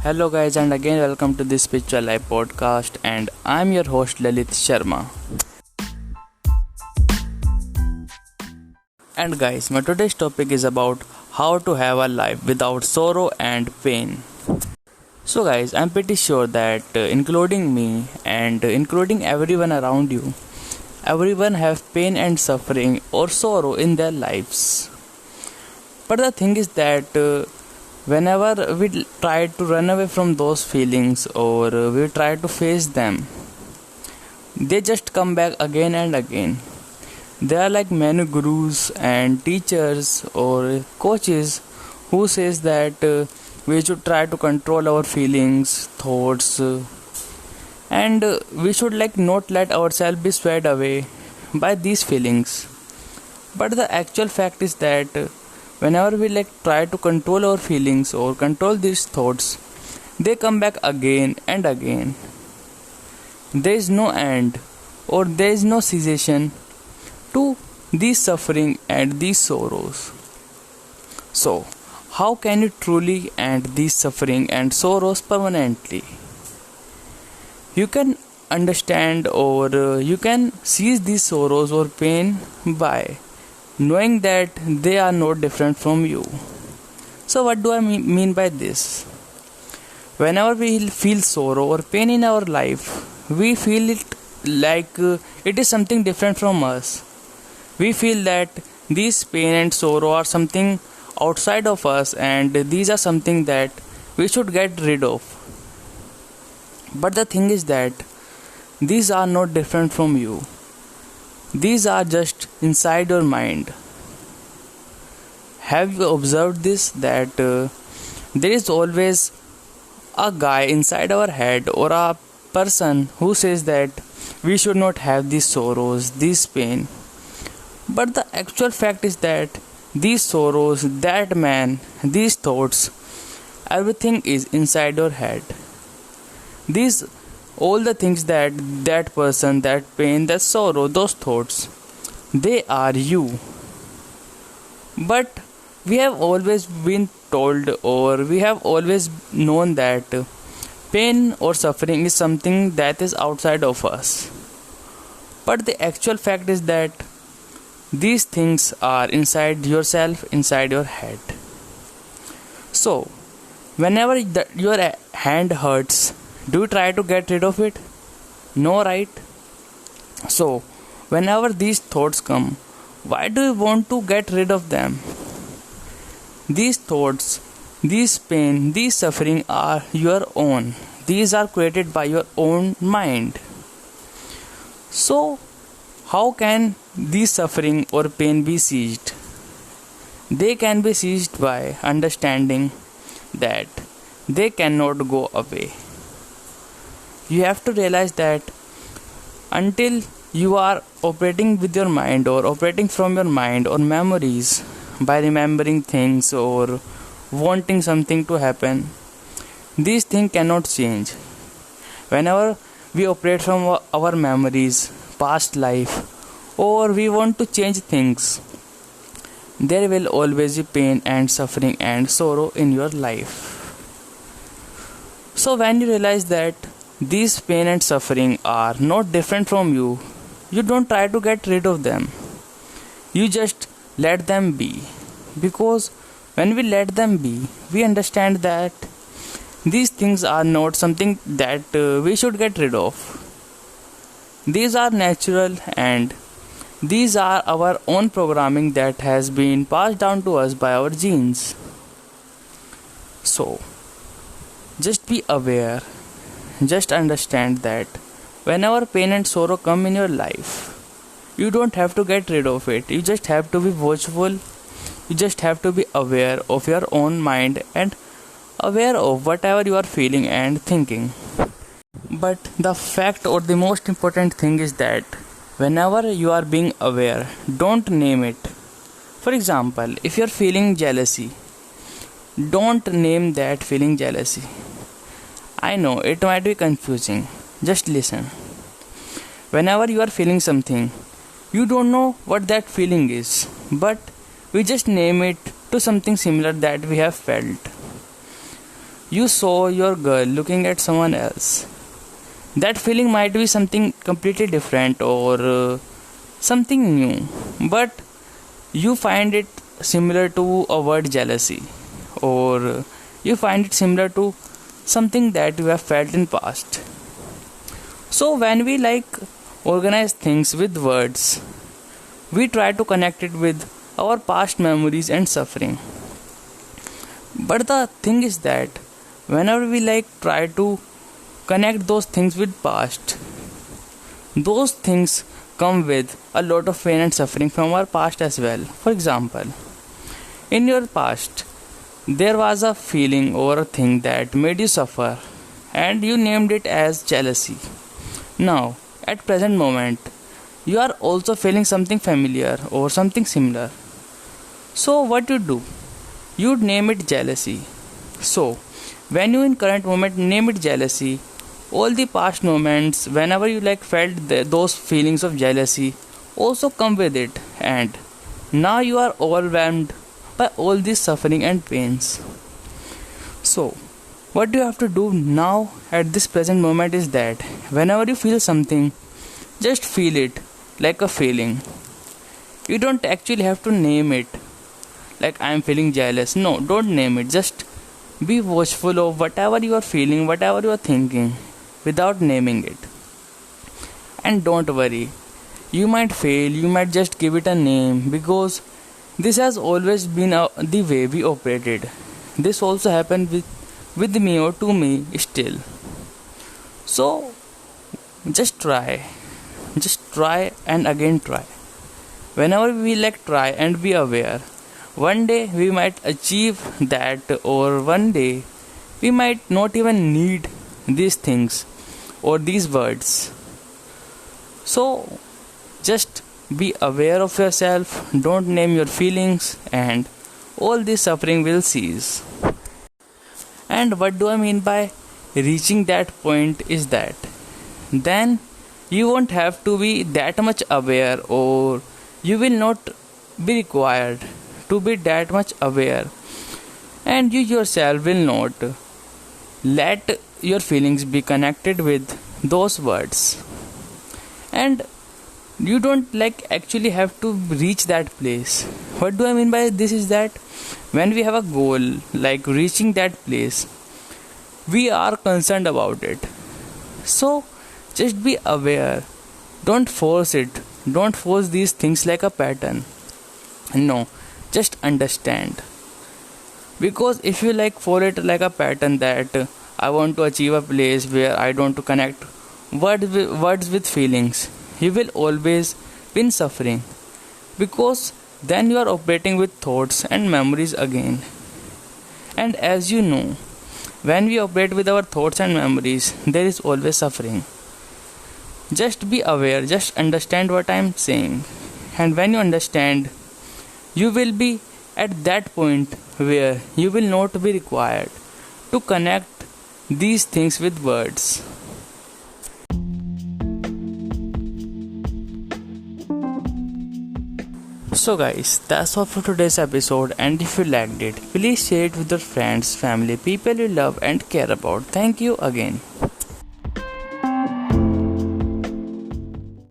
Hello guys, and again welcome to this Spiritual Life podcast, and I'm your host Lalit Sharma. And guys, my today's topic is about how to have a life without sorrow and pain. So guys, I'm pretty sure that including me and including everyone around you, everyone have pain and suffering or sorrow in their lives. But the thing is that whenever we try to run away from those feelings or we try to face them, they just come back again and again. There are like many gurus and teachers or coaches who says that we should try to control our feelings, thoughts, and we should like not let ourselves be swept away by these feelings. But the actual fact is that whenever we like try to control our feelings or control these thoughts, they come back again and again. There is no end or there is no cessation to these suffering and these sorrows. So, how can you truly end these suffering and sorrows permanently? You can understand or you can cease these sorrows or pain by knowing that they are not different from you. So what do I mean by this? Whenever we feel sorrow or pain in our life, we feel it like it is something different from us. We feel that these pain and sorrow are something outside of us and these are something that we should get rid of. But the thing is that these are not different from you. These are just inside your mind. Have you observed this that there is always a guy inside our head or a person who says that we should not have these sorrows, this pain. But the actual fact is that these sorrows, that man, these thoughts, everything is inside your head. These all the things that person, that pain, that sorrow, those thoughts, they are you. But we have always been told or we have always known that pain or suffering is something that is outside of us. But the actual fact is that these things are inside yourself, inside your head. So, whenever your hand hurts, do you try to get rid of it? No, right? So, whenever these thoughts come, why do you want to get rid of them? These thoughts, these pain, these suffering are your own. These are created by your own mind. So, how can these suffering or pain be seized? They can be seized by understanding that they cannot go away. You have to realize that until you are operating with your mind or operating from your mind or memories by remembering things or wanting something to happen, these things cannot change. Whenever we operate from our memories, past life, or we want to change things, there will always be pain and suffering and sorrow in your life. So when you realize that these pain and suffering are not different from you, you don't try to get rid of them. You just let them be. Because when we let them be, we understand that these things are not something that we should get rid of. These are natural and these are our own programming that has been passed down to us by our genes. So, just be aware. Just understand that whenever pain and sorrow come in your life, you don't have to get rid of it. You just have to be watchful. You just have to be aware of your own mind and aware of whatever you are feeling and thinking. But the fact or the most important thing is that whenever you are being aware, don't name it. For example, if you are feeling jealousy, don't name that feeling jealousy. I know it might be confusing. Just listen. Whenever you are feeling something, you don't know what that feeling is, but we just name it to something similar that we have felt. you saw your girl looking at someone else. That feeling might be something completely different or something new, but you find it similar to a word jealousy, or you find it similar to something that you have felt in past. So when we organize things with words, we try to connect it with our past memories and suffering. But the thing is that whenever we try to connect those things with past, those things come with a lot of pain and suffering from our past as well. For example, in your past there was a feeling or a thing that made you suffer, and you named it as jealousy. Now at present moment you are also feeling something familiar or something similar. So what you do, you name it jealousy. So when you in current moment name it jealousy, all the past moments whenever you felt those feelings of jealousy also come with it, and now you are overwhelmed by all this suffering and pains. So what you have to do now at this present moment is that whenever you feel something, just feel it like a feeling. You don't actually have to name it like I am feeling jealous. No, don't name it. Just be watchful of whatever you are feeling, whatever you are thinking, without naming it. And don't worry, you might fail, you might just give it a name, because this has always been the way we operated. This also happened with me or to me still. So just try and again try. Whenever we try and be aware, one day we might achieve that, or one day we might not even need these things or these words. So just be aware of yourself, don't name your feelings, and all this suffering will cease. And what do I mean by reaching that point is that then you won't have to be that much aware, or you will not be required to be that much aware, and you yourself will not let your feelings be connected with those words. And you don't actually have to reach that place. What do I mean by this is that when we have a goal reaching that place, we are concerned about it. So just be aware, don't force it, don't force these things like a pattern. No, just understand. Because if you follow it like a pattern that I want to achieve a place where I don't to connect words with feelings, you will always be in suffering, because then you are operating with thoughts and memories again. And as you know, when we operate with our thoughts and memories, there is always suffering. Just be aware, just understand what I am saying. And when you understand, you will be at that point where you will not be required to connect these things with words. So guys, that's all for today's episode, and if you liked it, please share it with your friends, family, people you love and care about. Thank you again.